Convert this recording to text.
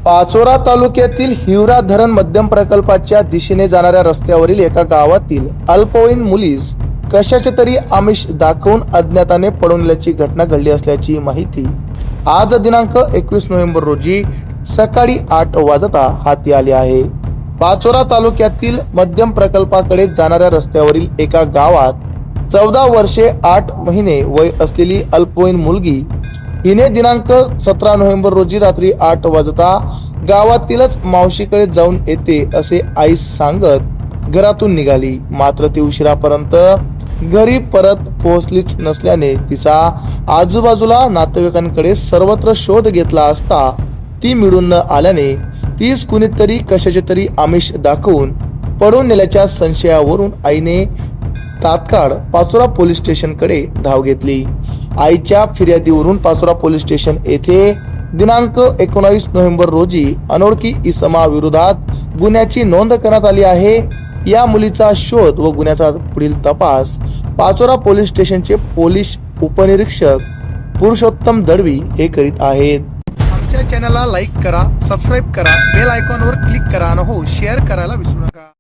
पाचोरा तालुक्यातील हिवरा धरण मध्यम प्रकल्पाच्या दिशेने जाणाऱ्या रस्त्यावरील एका गावातील अल्पवयीन मुलीस कशाचे तरी आमिष दाखवून अज्ञाताने पळवल्याची घटना घडली असल्याची माहिती आज दिनांक 21 नोव्हेंबर रोजी सकाळी 8 वाजता हाती आली आहे। पाचोरा तालुक्यातील मध्यम प्रकल्पाकडे जाणाऱ्या रस्त्यावरील एका गावात 14 वर्षे 8 महिने वय असलेली अल्पवयीन मुलगी हिने दिनांक 17 नोव्हेंबर रोजी रात्री 8 वाजता गावातीलच मावशीकडे जाऊन येते असे आईस सांगत घरातून निघाली। मात्र ती उशिरापर्यंत घरी परत पोहोचलीच नसल्याने तिचा आजूबाजूला नातेवाईकांकडे सर्वत्र शोध घेतला असता ती मिळून न आल्याने तीस कुणीतरी कशाचे तरी आमिष दाखवून पळून नेल्याच्या संशयावरून आईने तात्काळ पाचोरा पोलीस स्टेशनकडे धाव घेतली। आईच्या फिर्यादीवरून पाचोरा पोलीस स्टेशन येथे दिनांक 19 नोव्हेंबर रोजी अनोळखी इसमा विरोधात गुन्ह्याची नोंद करण्यात आली आहे। या मुलीचा शोध व गुन्ह्याचा पुढील तपास पाचोरा पोलीस स्टेशनचे पोलीस उपनिरीक्षक पुरुषोत्तम दळवी हे करीत आहेत। आमच्या चॅनलला लाईक करा, सबस्क्राईब करा, बेल आयकॉनवर क्लिक करा आणि हो शेअर करायला विसरू नका।